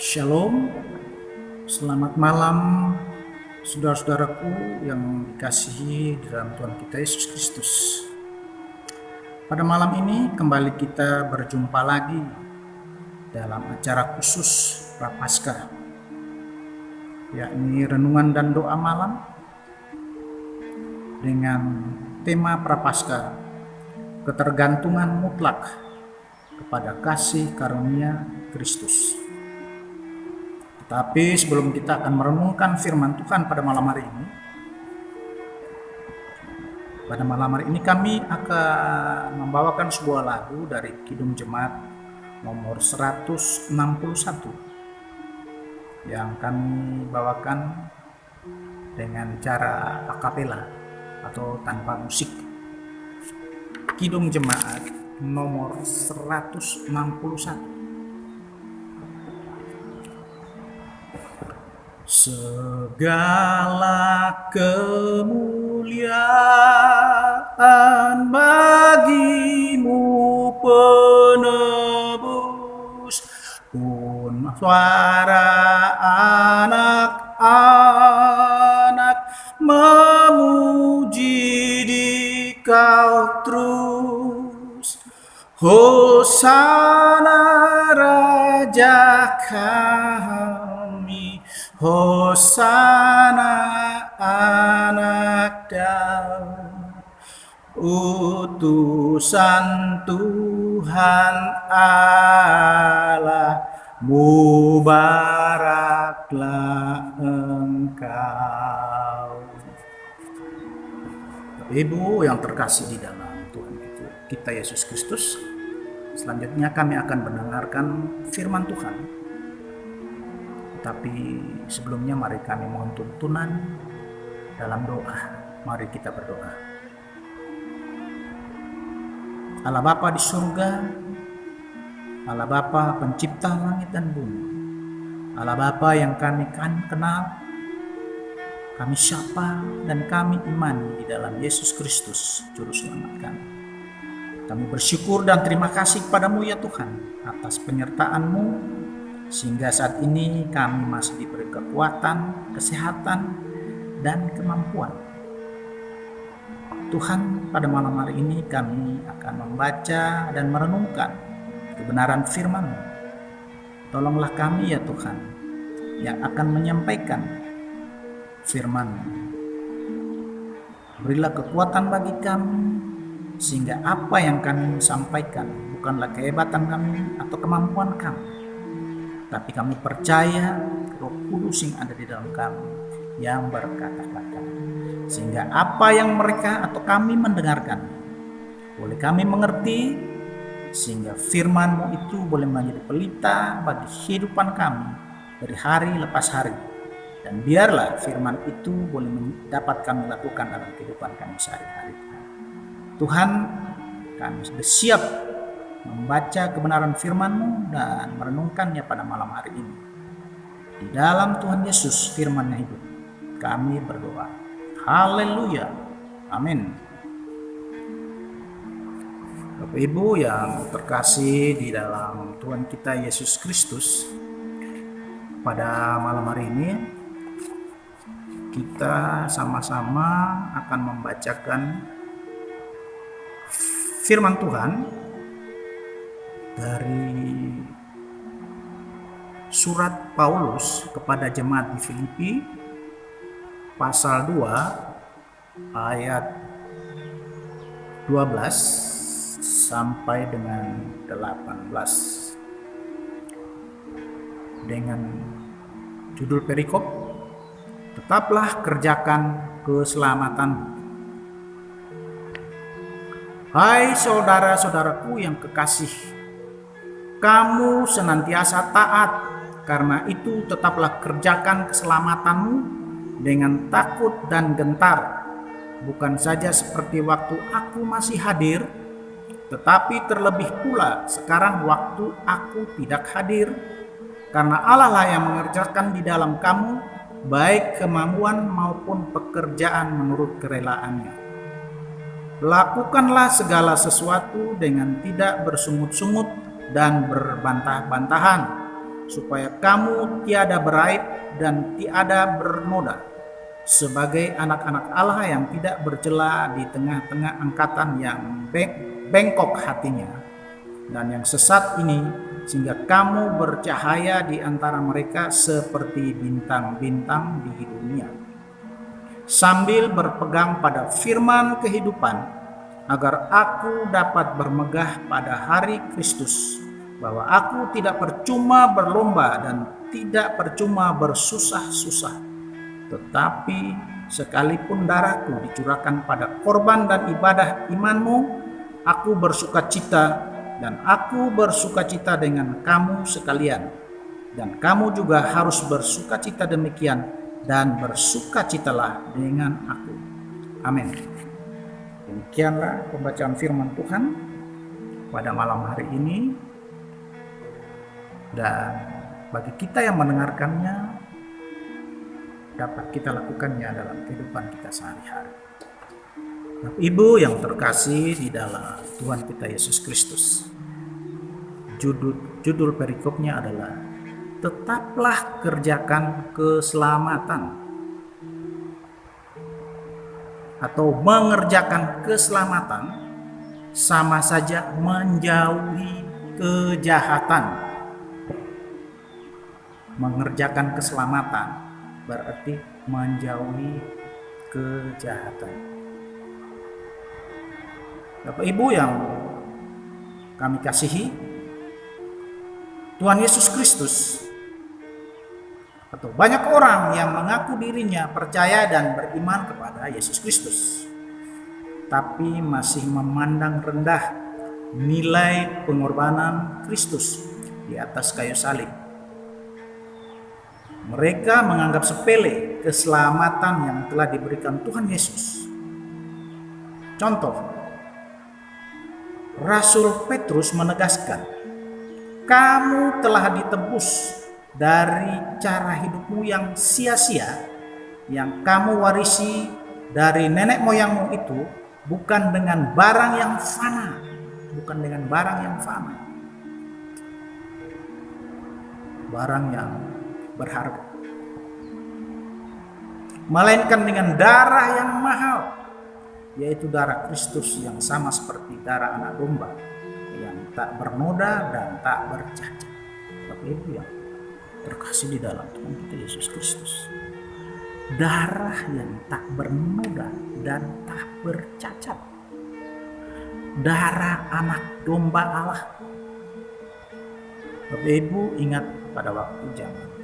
Shalom, selamat malam saudara-saudaraku yang dikasihi di dalam Tuhan kita Yesus Kristus. Pada malam ini kembali kita berjumpa lagi dalam acara khusus Prapaskah, yakni renungan dan doa malam dengan tema Prapaskah, ketergantungan mutlak kepada kasih karunia Kristus. Tapi sebelum kita akan merenungkan firman Tuhan pada malam hari ini, kami akan membawakan sebuah lagu dari Kidung Jemaat nomor 161 yang kami bawakan dengan cara akapela atau tanpa musik. Kidung Jemaat nomor 161. Segala kemuliaan bagimu penebus, pun suara anak-anak memuji Dikau terus. Hosana Raja kami, Hosana anak Daud, utusan Tuhan Allah, mubaraklah Engkau. Ibu yang terkasih di dalam Tuhan kita Yesus Kristus, selanjutnya kami akan mendengarkan firman Tuhan. Tapi sebelumnya mari kami mohon tuntunan dalam doa. Mari kita berdoa. Allah Bapa di surga, Allah Bapa pencipta langit dan bumi, Allah Bapa yang kami kenal, kami sapa dan kami imani di dalam Yesus Kristus Juru Selamat kami. Kami bersyukur dan terima kasih kepadamu ya Tuhan atas penyertaan-Mu, sehingga saat ini kami masih diberi kekuatan, kesehatan, dan kemampuan. Tuhan, pada malam hari ini kami akan membaca dan merenungkan kebenaran firman-Mu. Tolonglah kami ya Tuhan yang akan menyampaikan firman-Mu. Berilah kekuatan bagi kami, sehingga apa yang kami sampaikan bukanlah kehebatan kami atau kemampuan kami, tapi kami percaya Roh Kudus yang ada di dalam kami yang berkata-kata, sehingga apa yang mereka atau kami mendengarkan boleh kami mengerti, sehingga firman-Mu itu boleh menjadi pelita bagi kehidupan kami dari hari lepas hari, dan biarlah firman itu boleh dapat kami lakukan dalam kehidupan kami sehari-hari. Tuhan, kami sudah siap membaca kebenaran firman-Mu dan merenungkannya pada malam hari ini. Di dalam Tuhan Yesus firman-Nya hidup, kami berdoa. Haleluya. Amin. Bapak Ibu yang terkasih di dalam Tuhan kita Yesus Kristus, pada malam hari ini kita sama-sama akan membacakan firman Tuhan dari surat Paulus kepada jemaat di Filipi pasal 2 ayat 12 sampai dengan 18 dengan judul perikop, tetaplah kerjakan keselamatan. Hai saudara-saudaraku yang kekasih, kamu senantiasa taat, karena itu tetaplah kerjakan keselamatanmu dengan takut dan gentar, bukan saja seperti waktu aku masih hadir, tetapi terlebih pula sekarang waktu aku tidak hadir, karena Allah lah yang mengerjakan di dalam kamu baik kemampuan maupun pekerjaan menurut kerelaannya. Lakukanlah segala sesuatu dengan tidak bersungut-sungut dan berbantah-bantahan, supaya kamu tiada beraib dan tiada bernoda, sebagai anak-anak Allah yang tidak bercela di tengah-tengah angkatan yang bengkok hatinya dan yang sesat ini, sehingga kamu bercahaya di antara mereka seperti bintang-bintang di dunia, sambil berpegang pada firman kehidupan, agar aku dapat bermegah pada hari Kristus, bahwa aku tidak percuma berlomba dan tidak percuma bersusah-susah, tetapi sekalipun darahku dicurahkan pada korban dan ibadah imanmu, aku bersukacita, dan aku bersukacita dengan kamu sekalian, dan kamu juga harus bersukacita demikian, dan bersukacitalah dengan aku. Amin. Demikianlah pembacaan firman Tuhan pada malam hari ini, dan bagi kita yang mendengarkannya, dapat kita lakukannya dalam kehidupan kita sehari-hari. Bapak Ibu yang terkasih di dalam Tuhan kita Yesus Kristus, judul perikopnya adalah tetaplah kerjakan keselamatan, atau mengerjakan keselamatan sama saja menjauhi kejahatan. Mengerjakan keselamatan berarti menjauhi kejahatan. Bapak Ibu yang kami kasihi, Tuhan Yesus Kristus, atau banyak orang yang mengaku dirinya percaya dan beriman kepada Yesus Kristus, tapi masih memandang rendah nilai pengorbanan Kristus di atas kayu salib. Mereka menganggap sepele keselamatan yang telah diberikan Tuhan Yesus. Contoh, Rasul Petrus menegaskan, kamu telah ditebus dari cara hidupmu yang sia-sia, yang kamu warisi dari nenek moyangmu itu, bukan dengan barang yang fana, barang yang berharga, melainkan dengan darah yang mahal, yaitu darah Kristus yang sama seperti darah anak domba, yang tak bernoda dan tak bercacat. Bapak Ibu yang terkasih di dalam Tuhan kita Yesus Kristus, darah yang tak bernoda dan tak bercacat, darah anak domba Allah. Bapak Ibu ingat pada waktu zaman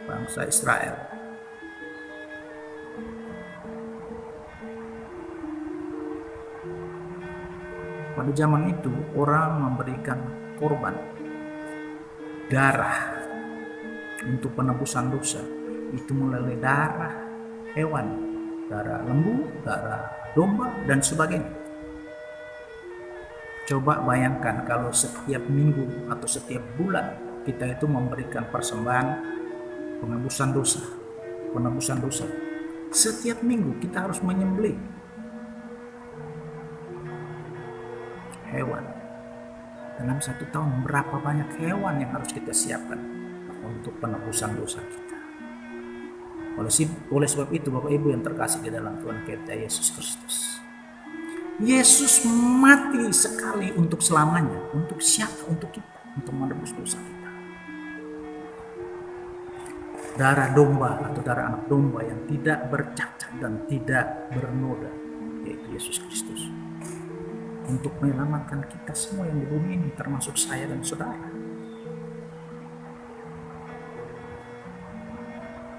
bangsa Israel, pada zaman itu orang memberikan korban darah untuk penebusan dosa, itu melalui darah hewan, darah lembu, darah domba, dan sebagainya. Coba bayangkan kalau setiap minggu atau setiap bulan kita itu memberikan persembahan penebusan dosa. Setiap minggu kita harus menyembelih hewan. Dalam satu tahun berapa banyak hewan yang harus kita siapkan untuk penebusan dosa kita. Oleh sebab itu Bapak Ibu yang terkasih di dalam Tuhan kita Yesus Kristus, Yesus mati sekali untuk selamanya. Untuk siapa? Untuk kita, untuk menebus dosa kita. Darah domba atau darah anak domba yang tidak bercacat dan tidak bernoda, yaitu Yesus Kristus, untuk menyelamatkan kita semua yang di bumi ini, termasuk saya dan saudara.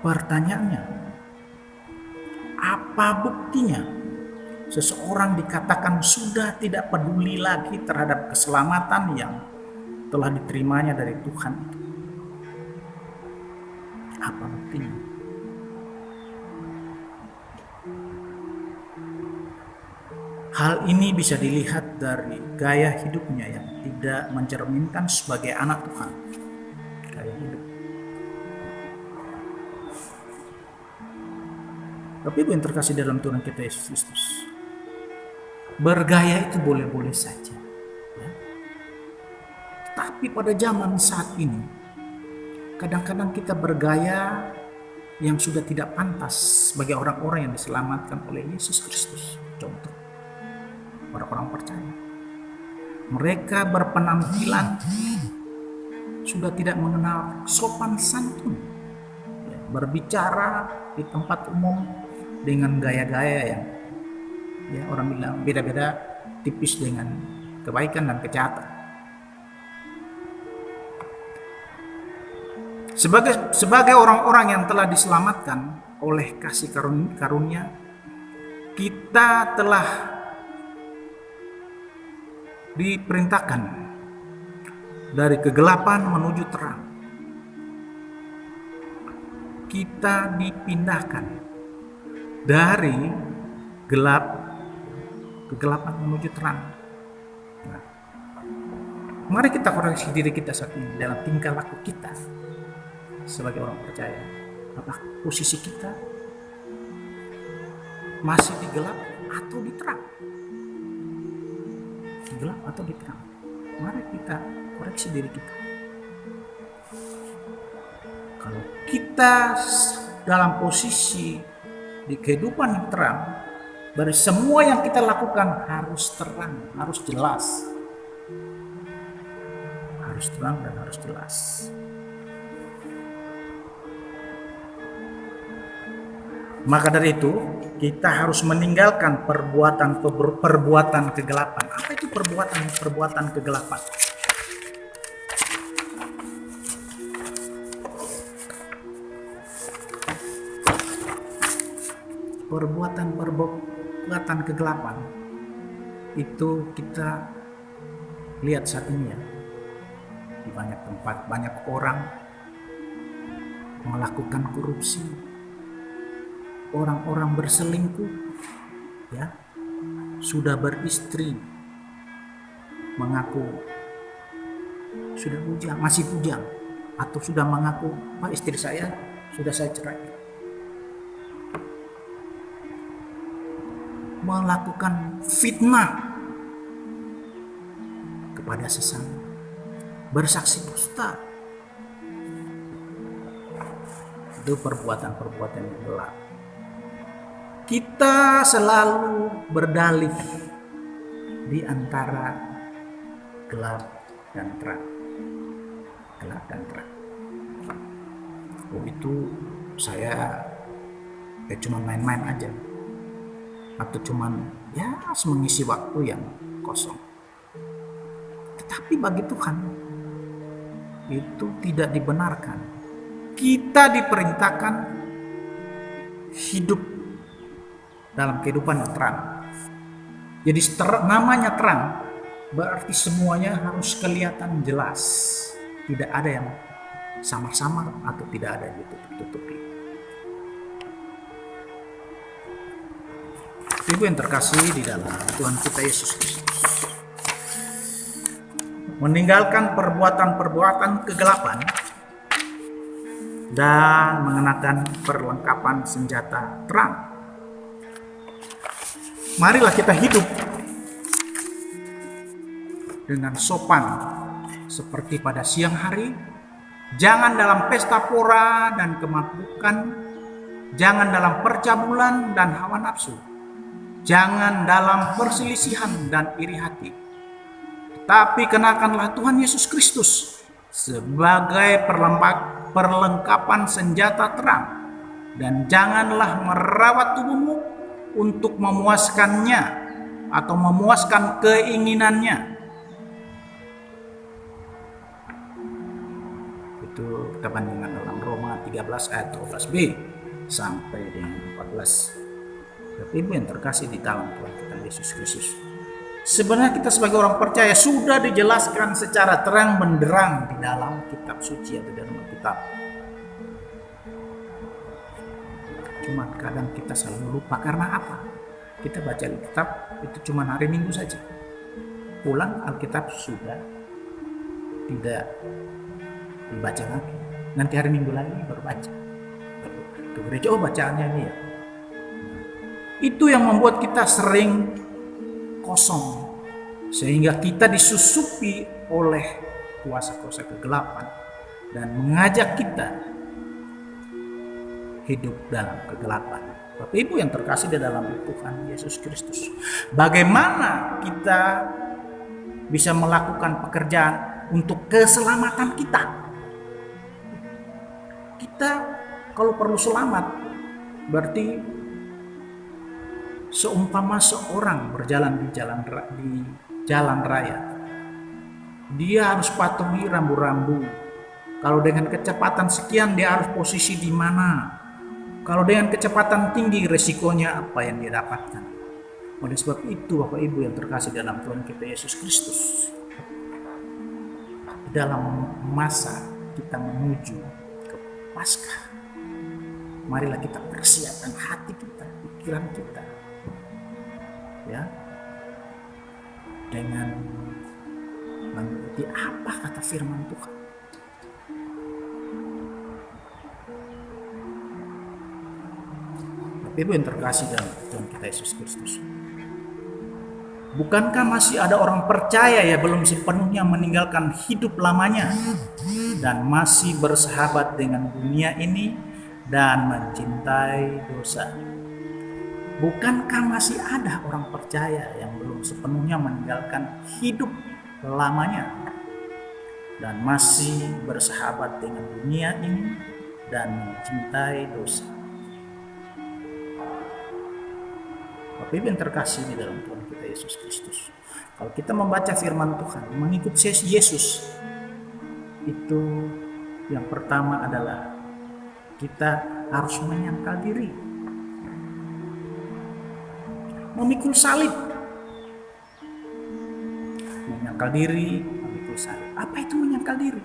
Pertanyaannya, apa buktinya seseorang dikatakan sudah tidak peduli lagi terhadap keselamatan yang telah diterimanya dari Tuhan itu? Apa buktinya? Hal ini bisa dilihat dari gaya hidupnya yang tidak mencerminkan sebagai anak Tuhan. Gaya hidup. Tapi Ibu yang terkasih dalam Tuhan kita Yesus Kristus, bergaya itu boleh-boleh saja, ya. Tapi pada zaman saat ini, Kadang-kadang kita bergaya yang sudah tidak pantas bagi orang-orang yang diselamatkan oleh Yesus Kristus. Contoh, orang-orang percaya. Mereka berpenampilan sudah tidak mengenal sopan santun, berbicara di tempat umum dengan gaya-gaya yang orang bilang beda-beda tipis dengan kebaikan dan kejahatan. Sebagai orang-orang yang telah diselamatkan oleh kasih karunia, kita telah diperintahkan dari kegelapan menuju terang. Kita dipindahkan dari kegelapan menuju terang. Nah, mari kita koreksi diri kita saat ini dalam tingkah laku kita sebagai orang percaya. Apakah posisi kita masih di gelap atau di terang? Di gelap atau di terang? Mari kita koreksi diri kita. Kalau kita dalam posisi di kehidupan yang terang, dari semua yang kita lakukan harus terang, harus jelas. Harus terang dan harus jelas. Maka dari itu, kita harus meninggalkan perbuatan kegelapan. Apa itu perbuatan kegelapan? Perbuatan kegelapan itu kita lihat saat ini ya, di banyak tempat banyak orang melakukan korupsi, orang-orang berselingkuh, ya, sudah beristri, mengaku sudah bujang, masih bujang, atau sudah mengaku, Pak, istri saya sudah saya cerai. Melakukan fitnah kepada sesama, bersaksi dusta. Itu perbuatan-perbuatan yang gelap. Kita selalu berdalih di antara gelap dan terang. Gelap dan terang. Oh, itu saya cuma main-main aja, atau cuman mengisi waktu yang kosong. Tetapi bagi Tuhan itu tidak dibenarkan. Kita diperintahkan hidup dalam kehidupan yang terang. Jadi namanya terang berarti semuanya harus kelihatan jelas. Tidak ada yang samar-samar atau tidak ada yang ditutup-tutupi. Ibu yang terkasih di dalam Tuhan kita Yesus Kristus, meninggalkan perbuatan-perbuatan kegelapan dan mengenakan perlengkapan senjata terang. Marilah kita hidup dengan sopan seperti pada siang hari. Jangan dalam pesta pora dan kemabukan, jangan dalam percabulan dan hawa nafsu, jangan dalam perselisihan dan iri hati. Tetapi kenakanlah Tuhan Yesus Kristus sebagai perlengkapan senjata terang, dan janganlah merawat tubuhmu untuk memuaskannya atau memuaskan keinginannya. Itu kita bandingkan dalam Roma 13 ayat 12b sampai dengan 14. Ibu yang terkasih di dalam Tuhan kita Yesus Kristus, sebenarnya kita sebagai orang percaya sudah dijelaskan secara terang benderang di dalam kitab suci atau dalam Alkitab. Cuma kadang kita selalu lupa. Karena apa? Kita baca Alkitab itu cuma hari Minggu saja. Pulang Alkitab sudah tidak dibaca lagi. Nanti hari Minggu lagi baru baca. Ke gereja, oh bacaannya ini ya. Itu yang membuat kita sering kosong, sehingga kita disusupi oleh kuasa-kuasa kegelapan dan mengajak kita hidup dalam kegelapan. Bapak Ibu yang terkasih di dalam Tuhan Yesus Kristus, bagaimana kita bisa melakukan pekerjaan untuk keselamatan kita? Kita kalau perlu selamat, berarti seumpama seorang berjalan di jalan raya, dia harus patuhi rambu-rambu. Kalau dengan kecepatan sekian, dia harus posisi di mana. Kalau dengan kecepatan tinggi, resikonya apa yang dia dapatkan. Oleh sebab itu, Bapak Ibu yang terkasih dalam Tuhan kita Yesus Kristus, dalam masa kita menuju ke Paskah, marilah kita persiapkan hati kita, pikiran kita, ya, dengan mengikuti apa kata firman Tuhan. Ibu yang terkasih dalam Tuhan kita Yesus Kristus, bukankah masih ada orang percaya ya belum sepenuhnya meninggalkan hidup lamanya dan masih bersahabat dengan dunia ini dan mencintai dosa? Bukankah masih ada orang percaya yang belum sepenuhnya meninggalkan hidup lamanya dan masih bersahabat dengan dunia ini dan mencintai dosa? Bapak Ibu yang terkasih di dalam Tuhan kita Yesus Kristus, kalau kita membaca firman Tuhan, mengikut Yesus, itu yang pertama adalah kita harus menyangkal diri, memikul salib. Menyangkal diri, memikul salib. Apa itu menyangkal diri?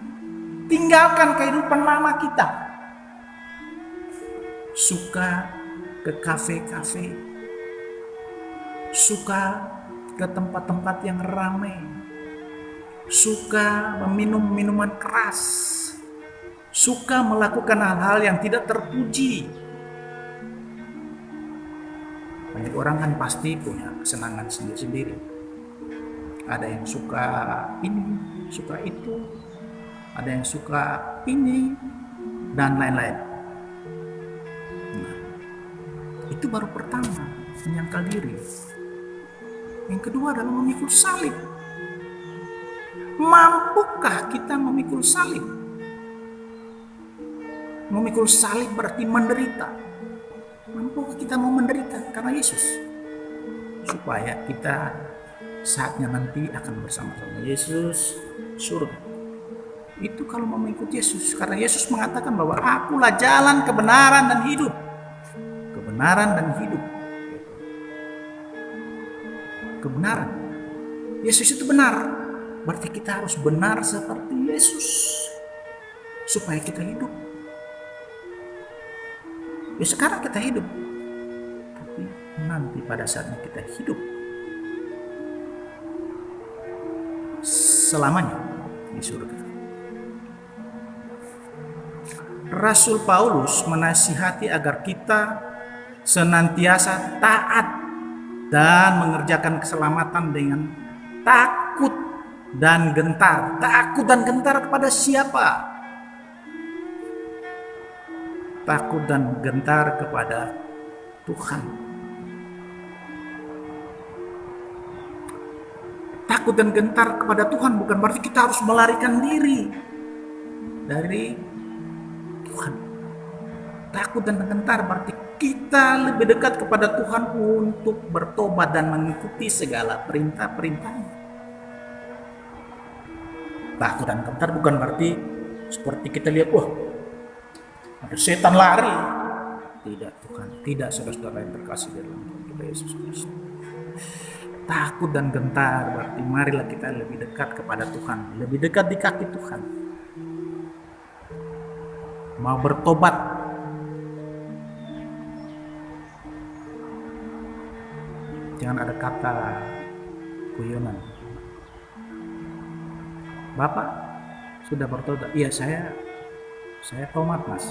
Tinggalkan kehidupan lama kita. Suka ke kafe-kafe, suka ke tempat-tempat yang ramai, suka meminum minuman keras, suka melakukan hal-hal yang tidak terpuji. Banyak orang kan pasti punya kesenangan sendiri-sendiri. Ada yang suka ini, suka itu, ada yang suka ini, dan lain-lain. Nah, itu baru pertama, menyangkal diri. Yang kedua adalah memikul salib. Mampukah kita memikul salib? Memikul salib berarti menderita. Mampukah kita mau menderita karena Yesus? Supaya kita saatnya nanti akan bersama-sama Yesus surga. Itu kalau mau mengikuti Yesus. Karena Yesus mengatakan bahwa akulah jalan, kebenaran, dan hidup. Kebenaran dan hidup. Kebenaran. Yesus itu benar. Berarti kita harus benar seperti Yesus supaya kita hidup. Ya sekarang kita hidup, tapi nanti pada saatnya kita hidup selamanya di surga. Rasul Paulus menasihati agar kita senantiasa taat dan mengerjakan keselamatan dengan takut dan gentar. Takut dan gentar kepada siapa? Takut dan gentar kepada Tuhan. Takut dan gentar kepada Tuhan bukan berarti kita harus melarikan diri dari Tuhan. Takut dan gentar berarti kita lebih dekat kepada Tuhan untuk bertobat dan mengikuti segala perintah-perintahnya. Takut dan gentar bukan berarti seperti kita lihat, wah ada setan lari. Tidak Tuhan, tidak saudara-saudara yang terkasih dalam Tuhan kita Yesus Kristus. Takut dan gentar berarti marilah kita lebih dekat kepada Tuhan, lebih dekat di kaki Tuhan. Mau bertobat, jangan ada kata guyonan. Bapak sudah bertobat? Iya, saya tomat mas.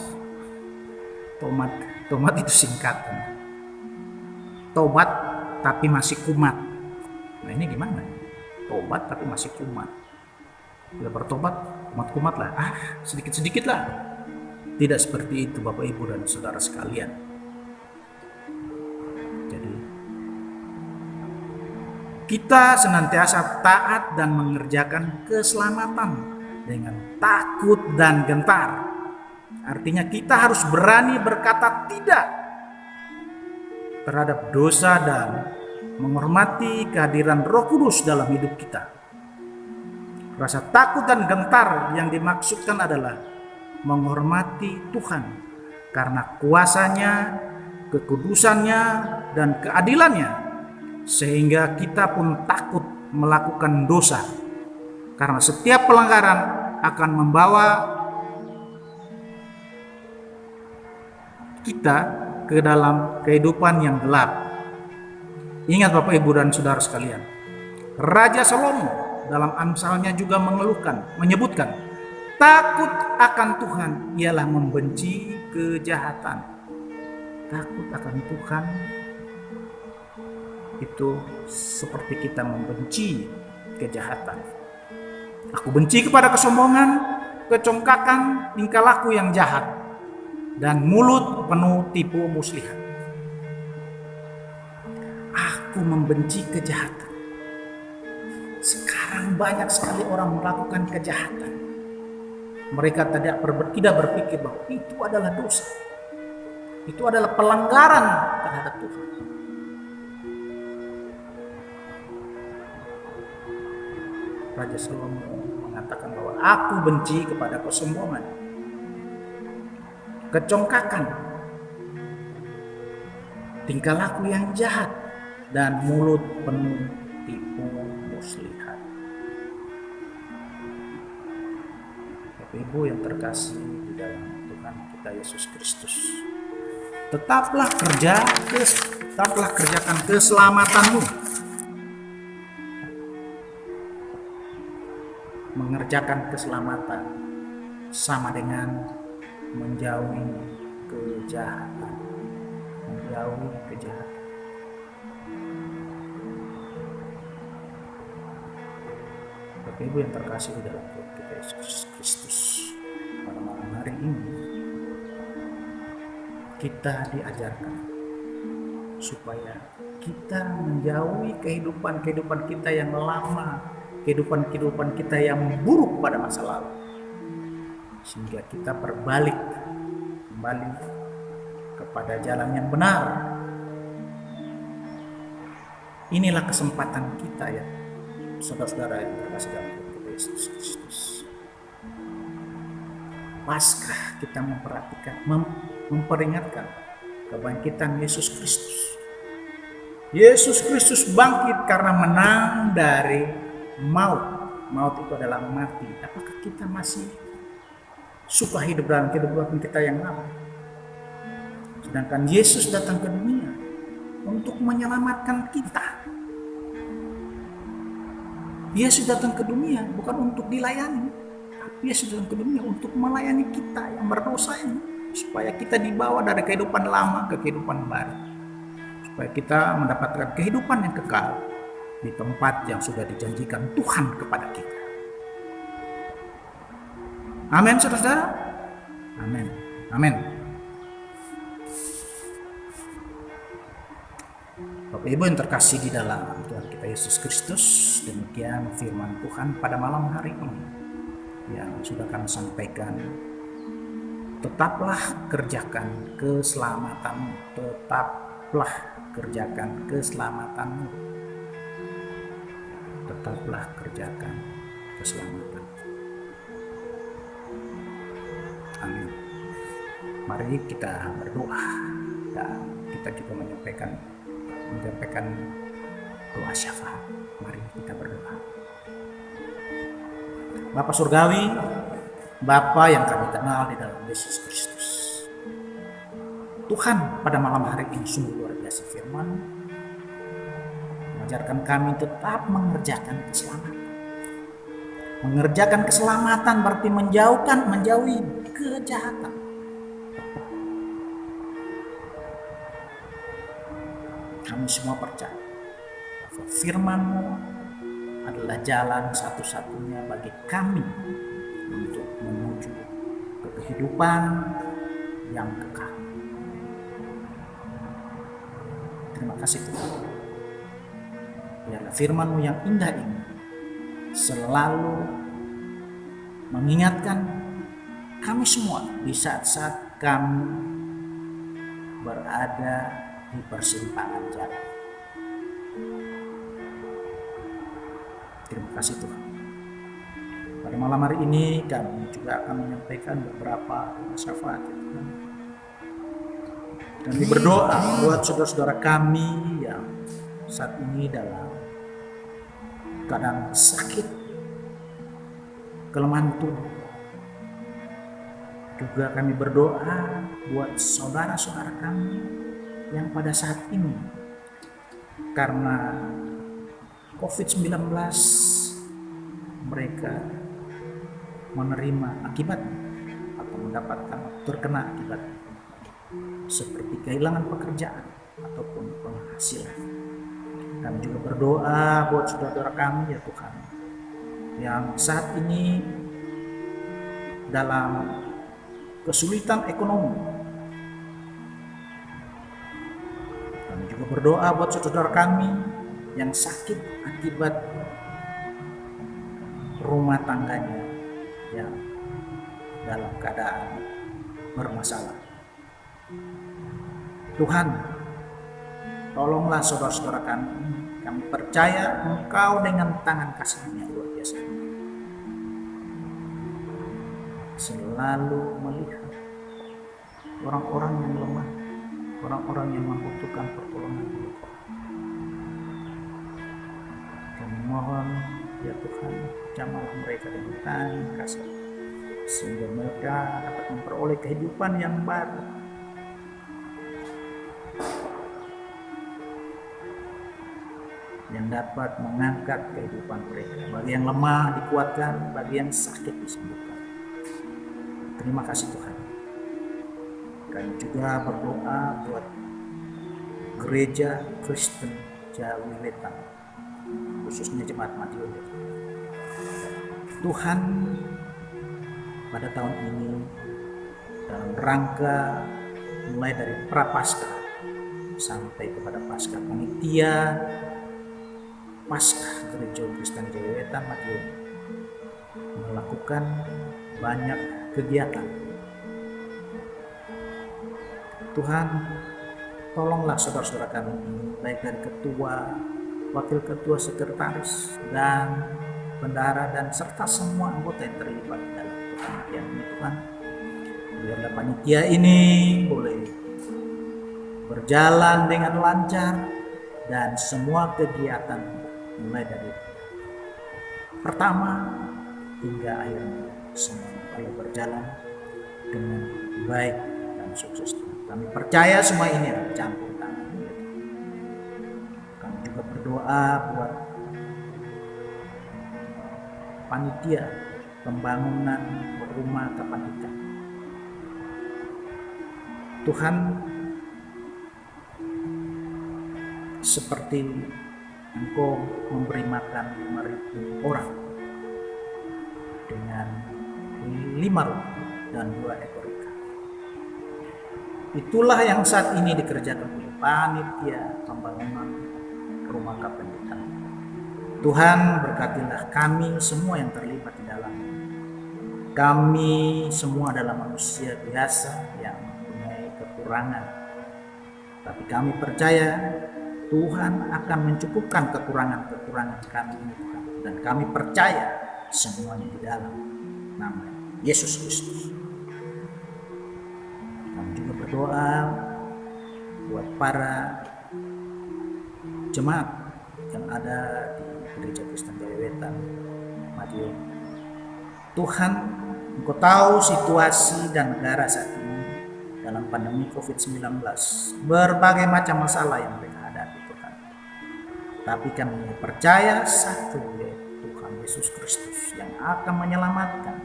Tomat itu singkatan. Tobat tapi masih kumat. Nah ini gimana? Tobat tapi masih kumat. Sudah bertobat kumat-kumat lah, sedikit-sedikit lah. Tidak seperti itu Bapak Ibu dan Saudara sekalian. Jadi kita senantiasa taat dan mengerjakan keselamatan dengan takut dan gentar. Artinya kita harus berani berkata tidak terhadap dosa dan menghormati kehadiran Roh Kudus dalam hidup kita. Rasa takut dan gentar yang dimaksudkan adalah menghormati Tuhan karena kuasanya, kekudusannya, dan keadilannya, sehingga kita pun takut melakukan dosa karena setiap pelanggaran akan membawa kita ke dalam kehidupan yang gelap. Ingat Bapak Ibu dan Saudara sekalian, Raja Salomo dalam Amsalnya juga menyebutkan takut akan Tuhan ialah membenci kejahatan. Takut akan Tuhan itu seperti kita membenci kejahatan. Aku benci kepada kesombongan, kecongkakan, tingkah laku yang jahat, dan mulut penuh tipu muslihat. Aku membenci kejahatan. Sekarang banyak sekali orang melakukan kejahatan. Mereka tidak berpikir bahwa itu adalah dosa. Itu adalah pelanggaran terhadap Tuhan. Raja Salomo mengatakan bahwa aku benci kepada kesombongan, kecongkakan, tingkah laku yang jahat, dan mulut penuh tipu muslihat. Bapak Ibu yang terkasih di dalam Tuhan kita Yesus Kristus, tetaplah kerjakan keselamatanmu. Mengerjakan keselamatan sama dengan menjauhi kejahatan. Menjauhi kejahatan. Bapak Ibu yang terkasih di dalam Tuhan kita Yesus Kristus, pada malam hari ini kita diajarkan supaya kita menjauhi kehidupan kita yang lama, kehidupan kita yang buruk pada masa lalu, sehingga kita berbalik kembali kepada jalan yang benar. Inilah kesempatan kita ya, saudara-saudara yang terkasih dalam Tuhan Yesus Kristus. Paskah kita memperingatkan kebangkitan Yesus Kristus. Yesus Kristus bangkit karena menang dari maut. Maut itu adalah mati. Apakah kita masih suka hidup dalam kehidupan kita yang lama? Sedangkan Yesus datang ke dunia untuk menyelamatkan kita. Yesus datang ke dunia bukan untuk dilayani, tapi Yesus datang ke dunia untuk melayani kita yang berdosa ini, supaya kita dibawa dari kehidupan lama ke kehidupan baru, supaya kita mendapatkan kehidupan yang kekal di tempat yang sudah dijanjikan Tuhan kepada kita. Amin, saudara-saudara. Amin. Amin. Bapak Ibu yang terkasih di dalam Tuhan kita Yesus Kristus, demikian firman Tuhan pada malam hari ini yang sudah kami sampaikan. Tetaplah kerjakan keselamatanmu. Tetaplah kerjakan keselamatanmu. Tetaplah kerjakan keselamatan. Amin. Mari kita berdoa dan kita juga menyampaikan doa syafaat. Mari kita berdoa. Bapa Surgawi, Bapa yang kami kenal di dalam Yesus Kristus, Tuhan pada malam hari ini sungguh luar biasa firman mengajarkan kami tetap mengerjakan keselamatan. Mengerjakan keselamatan berarti menjauhi kejahatan. Kami semua percaya bahwa firman-Mu adalah jalan satu-satunya bagi kami untuk menuju ke kehidupan yang kekal. Terima kasih Tuhan. Biarlah firman-Mu yang indah ini selalu mengingatkan kami semua di saat-saat kami berada di persimpangan jalan. Terima kasih Tuhan. Pada malam hari ini kami juga akan menyampaikan beberapa syafaat ya Tuhan. Kami berdoa buat saudara-saudara kami yang saat ini dalam keadaan sakit, kelemahan tubuh. Juga kami berdoa buat saudara-saudara kami yang pada saat ini karena COVID-19 mereka menerima akibatnya atau mendapatkan terkena akibatnya, seperti kehilangan pekerjaan ataupun penghasilan. Kami juga berdoa buat saudara-saudara kami ya Tuhan yang saat ini dalam kesulitan ekonomi. Kami juga berdoa buat saudara kami yang sakit akibat rumah tangganya yang dalam keadaan bermasalah. Tuhan, tolonglah saudara-saudara kami. Kami percaya Engkau dengan tangan kasih-Mu yang luar biasa selalu melihat orang-orang yang lemah, orang-orang yang membutuhkan pertolongan. Kami mohon ya Tuhan, jamahlah mereka dengan tangan kasih sehingga mereka dapat memperoleh kehidupan yang baru. Yang dapat mengangkat kehidupan mereka. Bagi yang lemah dikuatkan, bagi yang sakit disembuhkan. Terima kasih Tuhan. Kami juga berdoa buat gereja Kristen Jawi Wetan, khususnya Jemaat Madiun. Tuhan, pada tahun ini dalam rangka mulai dari Prapaskah sampai kepada Paskah, panitia Paskah Gereja Kristen Jawi Wetan Madiun melakukan banyak kegiatan. Tuhan, tolonglah saudara-saudara kami, baik dari ketua, wakil ketua, sekretaris, dan bendahara, dan serta semua anggota yang terlibat dalam panitia ini. Tuhan, biarlah panitia ini boleh berjalan dengan lancar dan semua kegiatan mulai dari pertama hingga akhirnya semua boleh berjalan dengan baik dan sukses. Kami percaya semua ini adalah campur tangan. Kami juga berdoa buat panitia pembangunan rumah kependidikan. Tuhan, seperti Engkau memberi makan 5.000 orang dengan 5 roti dan 2 ekor ikan. Itulah yang saat ini dikerjakan oleh panitia pembangunan rumah kependidikan. Tuhan, berkatilah kami semua yang terlibat di dalamnya. Kami semua adalah manusia biasa yang mempunyai kekurangan. Tapi kami percaya Tuhan akan mencukupkan kekurangan-kekurangan kami ini, Tuhan. Dan kami percaya semuanya di dalam nama Yesus Kristus. Kami juga berdoa buat para jemaat yang ada di Gereja Kristen Jawi Wetan Madiun. Tuhan, Engkau tahu situasi dan negara saat ini dalam pandemi COVID-19, berbagai macam masalah yang mereka hadapi, Tuhan. Tapi kami percaya satu, yaitu Tuhan Yesus Kristus yang akan menyelamatkan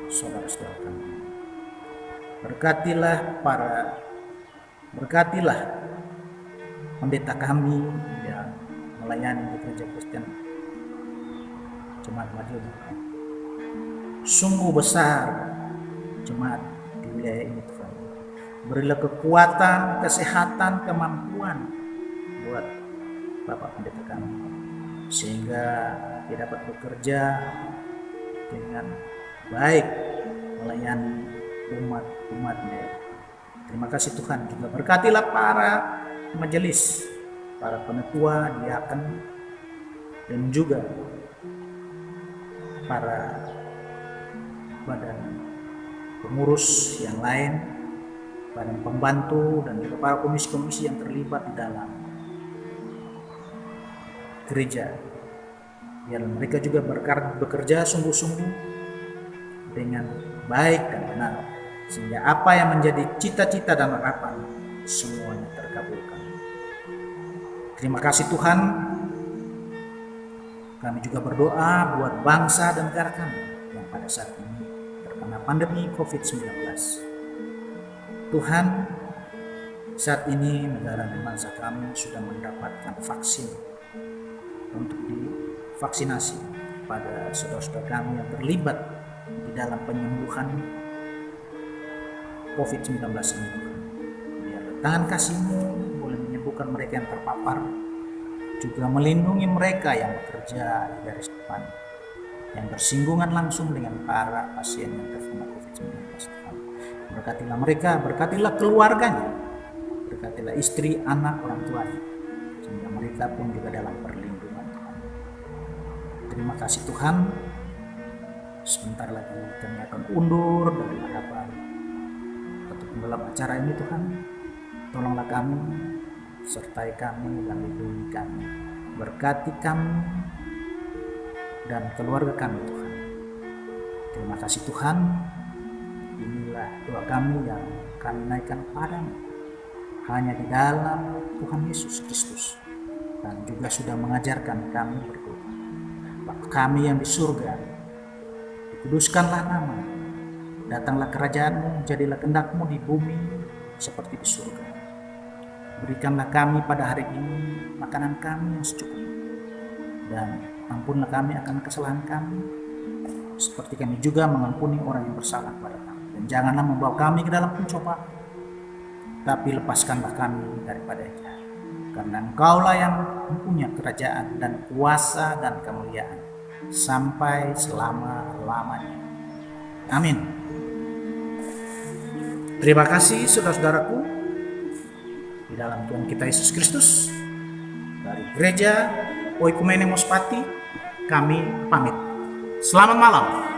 saudara-saudara kami. Berkatilah pendeta kami yang melayani di Gereja Kristen Jemaat Madiun. sungguh besar jemaat di wilayah ini Tuhan. Berilah kekuatan, kesehatan, kemampuan buat Bapak Pendeta kami, sehingga dia dapat bekerja dengan baik melayani umat-umatnya. Terima kasih Tuhan. Juga berkatilah para majelis, para penetua, diaken, dan juga para badan pengurus yang lain, badan pembantu, dan juga para komisi-komisi yang terlibat di dalam gereja. Biar mereka juga bekerja sungguh-sungguh dengan baik dan benar, sehingga apa yang menjadi cita-cita dan harapan semuanya terkabulkan. Terima kasih Tuhan. Kami juga berdoa buat bangsa dan negara kami yang pada saat ini terkena pandemi COVID-19. Tuhan, saat ini negara dan bangsa kami sudah mendapatkan vaksin untuk divaksinasi pada saudara-saudara kami yang terlibat di dalam penyembuhan COVID-19 ini. Biar tangan kasih-Mu boleh menyembuhkan mereka yang terpapar, juga melindungi mereka yang bekerja di garis depan, yang bersinggungan langsung dengan para pasien yang terkena COVID-19. Berkatilah mereka, berkatilah keluarganya, berkatilah istri, anak, orang tuanya, sehingga mereka pun juga dalam perlindungan Tuhan. Terima kasih Tuhan. Sebentar lagi kami akan undur dari hadapan untuk dalam acara ini Tuhan. Tolonglah kami, sertai kami dan lindungi kami, berkati kami dan keluarga kami Tuhan. Terima kasih Tuhan. Inilah doa kami yang kami naikkan kepadamu hanya di dalam Tuhan Yesus Kristus, dan juga sudah mengajarkan kami berdoa. Bapa kami yang di surga, dikuduskanlah nama-Mu, datanglah kerajaan-Mu, jadilah kehendak-Mu di bumi seperti di surga. Berikanlah kami pada hari ini makanan kami yang secukupnya, dan ampunlah kami akan kesalahan kami, seperti kami juga mengampuni orang yang bersalah kepada kami. Dan janganlah membawa kami ke dalam pencobaan, tapi lepaskanlah kami daripada yang jahat. Karena Engkaulah yang mempunyai kerajaan dan kuasa dan kemuliaan sampai selama-lamanya. Amin. Terima kasih saudara-saudaraku di dalam Tuhan kita Yesus Kristus. Dari Gereja Oikumene Mospati kami pamit. Selamat malam.